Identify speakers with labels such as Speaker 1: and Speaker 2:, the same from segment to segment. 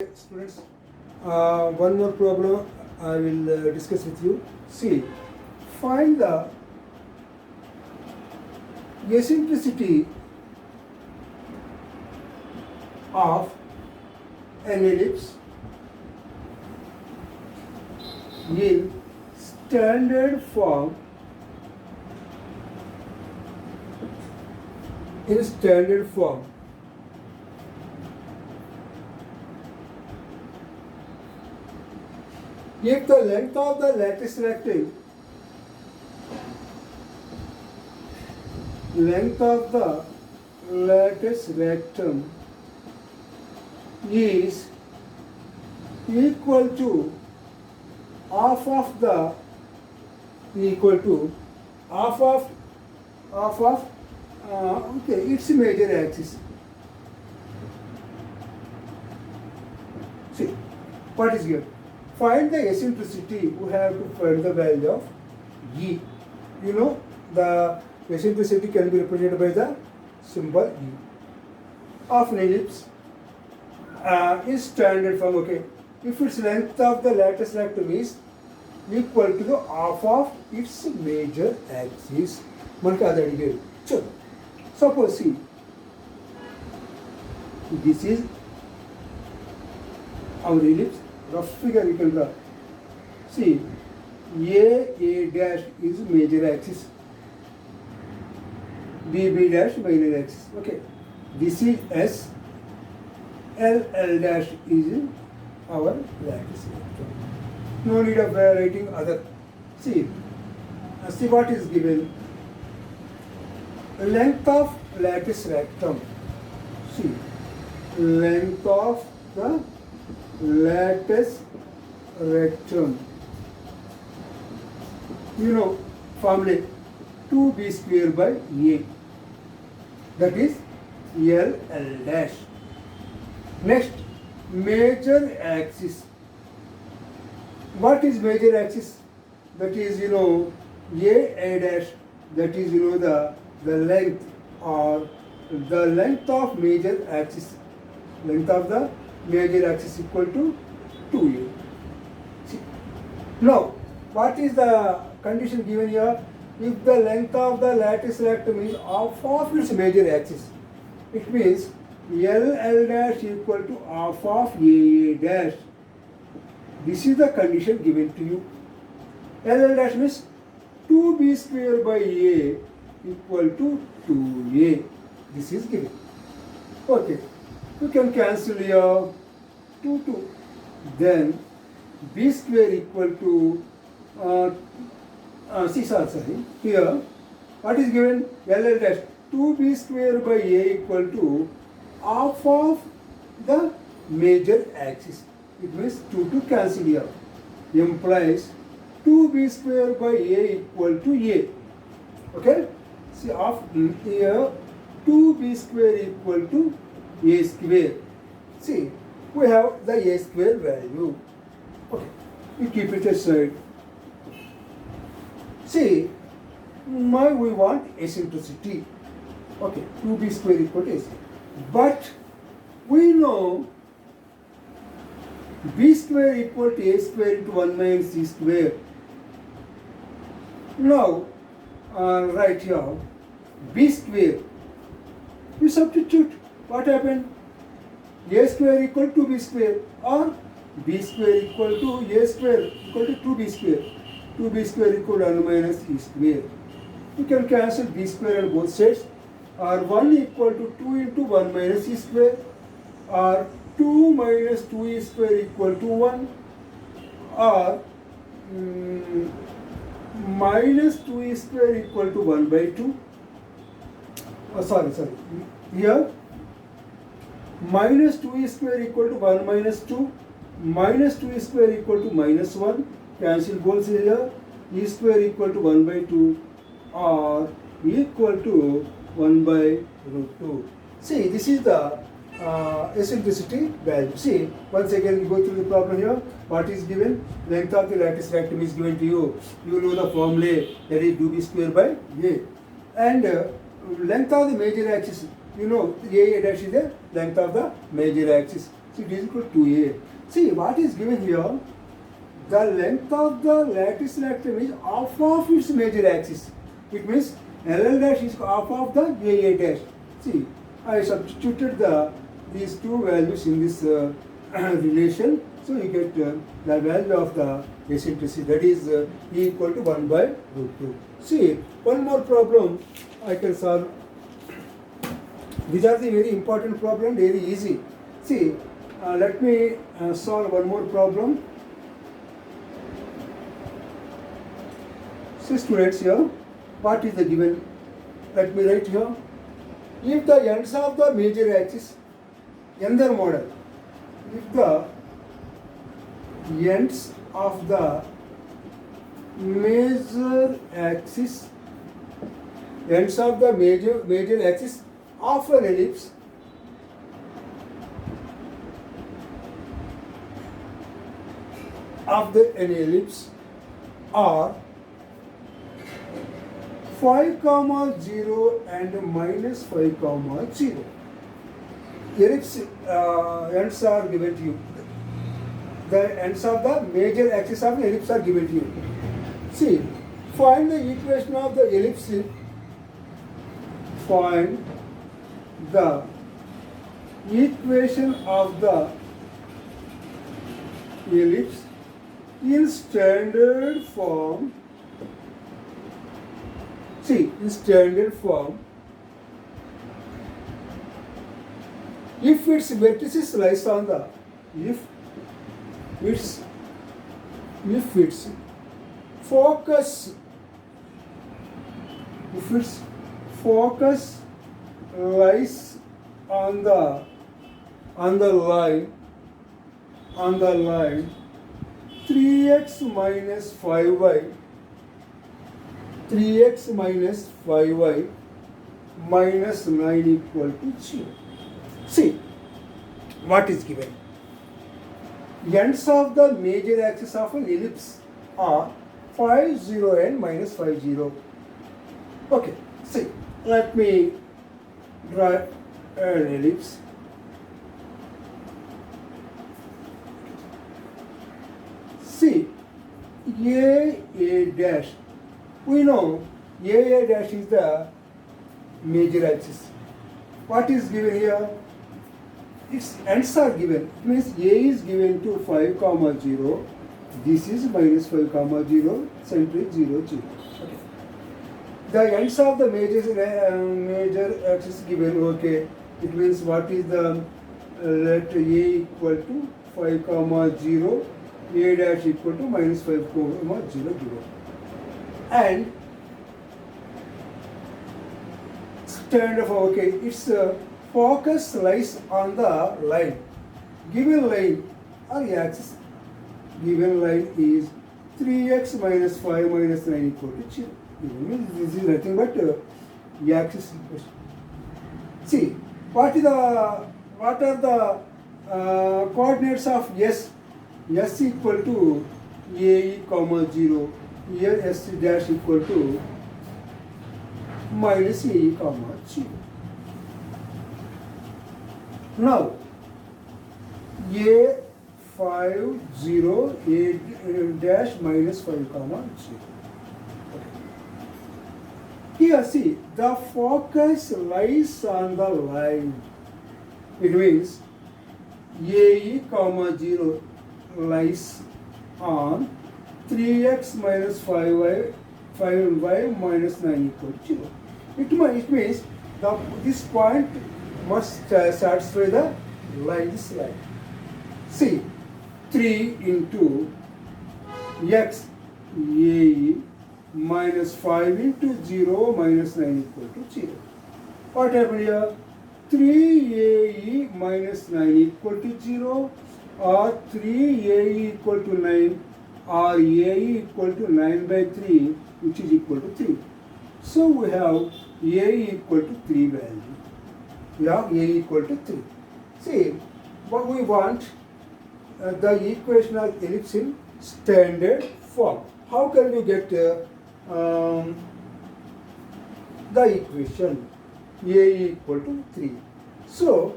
Speaker 1: Students, one more problem I will discuss with you. See, find the eccentricity of an ellipse in standard form if the length of the lattice rectangle is equal to half of its major axis. See what is here. Find the eccentricity. We have to find the value of E. You know the eccentricity can be represented by the symbol E of an ellipse is standard form. Okay, if its length of the lattice rectum is equal to the half of its major axis. మనకి అది అడిగారు. చూద్దాం. Suppose see, this is our ellipse. Rough figure you can draw. See, A dash is major axis, B dash minor axis. Okay, this is S, L dash is our lattice. No need of writing other. See what is given. Length of lattice rectum. See, length of the lattice rectum. You know formula 2b square by A. That is L dash. Next, major axis. What is major axis? That is A dash. That is the length or the length of major axis. Length of the major axis equal to 2A. See. Now, what is the condition given here? If the length of the lattice rectum is half of its major axis, it means L dash equal to half of A dash. This is the condition given to you. L dash means 2b square by A equal to 2A. This is given. Okay. You can cancel here 2. Then b square equal to sorry. Here what is given? L dash 2b square by A equal to half of the major axis. It means 2 cancel here. Implies 2b square by A equal to A. Okay. See of here 2b square equal to A square. See, we have the A square value. Okay, we keep it aside. See, we want eccentricity. Okay, 2b square equal to A square. But we know b square equal to A square into 1 minus C square. Now, right here, b square. You substitute. What happened? A square equal to b square or b square equal to A square equal to 2b square. 2b square equal to 1 minus e square. You can cancel b square on both sides, or 1 equal to 2 into 1 minus e square, or 2 minus 2e square equal to 1, or minus 2e square equal to 1 by 2. Sorry. Here minus 2e square equal to 1 minus 2, minus 2e square equal to minus 1. Cancel both here. E square equal to 1 by 2 or equal to 1 by root 2. See, this is the eccentricity value. See, once again we go through the problem here. What is given? Length of the lattice rectum is given to you. You know the formula, that is 2b square by A. And length of the major axis, A dash is the length of the major axis. So it is equal to 2a. See what is given here? The length of the lattice rectangle is half of its major axis. It means LL dash is half of the AA dash. See, I substituted these two values in this relation. So you get the value of the eccentricity, that is E equal to 1 by root 2. See, one more problem I can solve. These are the very important problem, very easy. See, let me solve one more problem. See students here, what is the given? Let me write here. If the ends of the major axis, another model, if the ends of the major axis of an ellipse an ellipse are 5, 0 and minus 5, 0. Ellipse ends are given to you. The ends of the major axis of the ellipse are given to you. See, find the equation of the ellipse. Find the equation of the ellipse in standard form. See, in standard form, if its vertices lies on the, if its focus lies on the line 3x minus 5y minus 9 equal to 0. See, what is given? Ends of the major axis of an ellipse are 5, 0 and minus 5, 0. Okay, see, let me draw an ellipse. See, A dash. We know A dash is the major axis. What is given here? Its ends are given. It means A is given to 5, 0. This is minus 5, 0. Center is 0, 0. Okay. The ends of the major axis given. Okay. It means what is the let A equal to 5, 0. A dash equal to minus 5, 0, 0. And stand of okay, its focus lies on the line. Given line or axis, given line is 3x minus 5 minus 9 equal to 0. This is nothing but axis equation. See, what are the coordinates of S? S equal to AE, 0. Here S dash equal to minus AE, 0. Now, A 5, 0, A dash minus 5, 0. Here see, the focus lies on the line. It means AE, 0 lies on 3x minus 5y minus 9 equal to 0. It means this point must satisfy the line, this line. See, 3 into x AE minus 5 into 0 minus 9 equal to 0. What happened here? 3AE minus 9 equal to 0 or 3AE equal to 9 or AE equal to 9 by 3 which is equal to 3. So we have AE equal to 3 value. We have AE equal to 3. See, what we want the equation of ellipse in standard form. How can you get the equation AE equal to 3? So,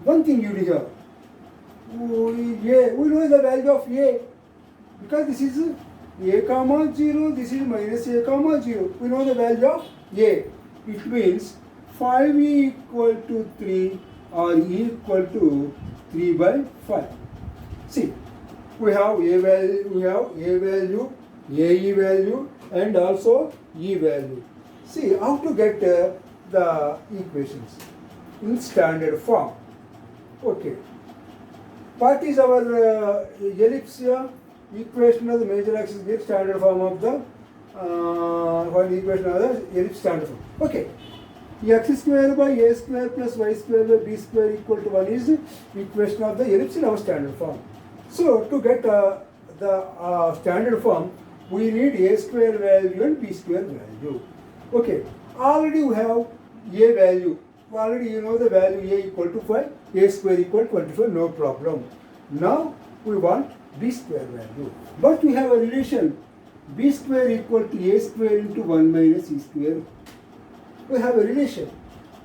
Speaker 1: one thing you do here, we know the value of a, because this is a comma 0, this is minus a comma 0. We know the value of a. It means 5 equal to 3 or equal to 3 by 5. See, we have a value, ae value, and also e value. See how to get the equations in standard form. Okay. What is our ellipse here? Equation of the major axis gives standard form of the what equation of the ellipse standard form. Okay. X square by a square plus y square by b square equal to 1 is the equation of the ellipse in our standard form. So to get the standard form, we need a square value and b square value. Okay. Already we have a value. Already you know the value a equal to 5, a square equal to 25, no problem. Now we want b square value. But we have a relation b square equal to a square into 1 minus e square. We have a relation.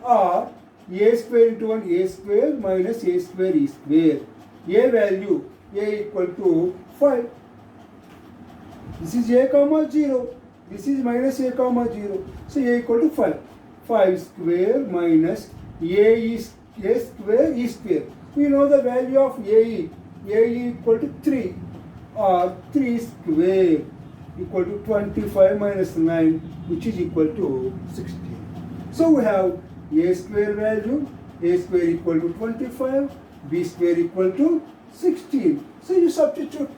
Speaker 1: Or a square into 1 a square minus a square e square. A value a equal to 5. This is a comma 0. This is minus a comma 0. So a equal to 5. 5 square minus a square e square. We know the value of ae. Ae equal to 3 or 3 square equal to 25 minus 9, which is equal to 16. So we have a square value, a square equal to 25, b square equal to 16. So you substitute.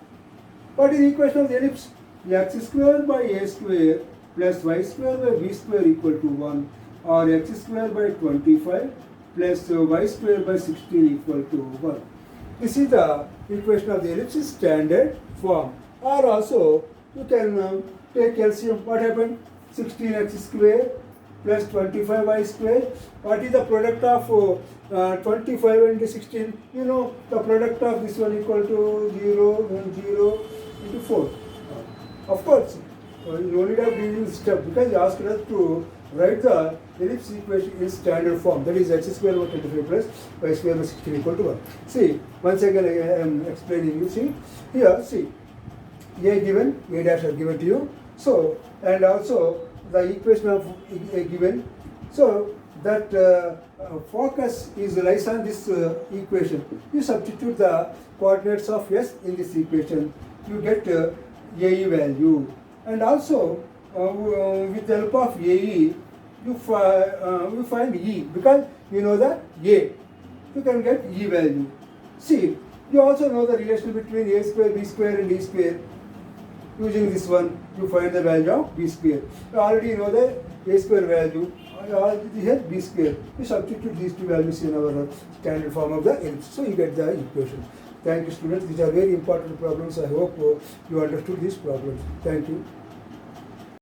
Speaker 1: What is the equation of the ellipse? X square by a square plus y square by b square equal to 1, or x square by 25 plus y square by 16 equal to 1. This is the equation of the ellipse in standard form. Or also you can take LCM. What happened? 16x square plus 25y square. What is the product of 25 and 16? You know the product of this one equal to 0 and 0 into 4. Of course, you only have doing this step because you asked us to write the ellipse equation in standard form. That is x square over 25 plus y square by 16 equal to 1. See, once again I am explaining you. See, here, see, a given, a dash are given to you. So, and also the equation of a given. So, that focus is lies on this equation. You substitute the coordinates of s in this equation. You get ae value. And also, with the help of ae, you find e, because you know that a. You can get e value. See, you also know the relation between a square, b square and e square. Using this one, you find the value of b square. You already know the a square value. Here b square. You substitute these two values in our standard form of the ellipse. So you get the equation. Thank you, students. These are very important problems. I hope you understood these problems. Thank you.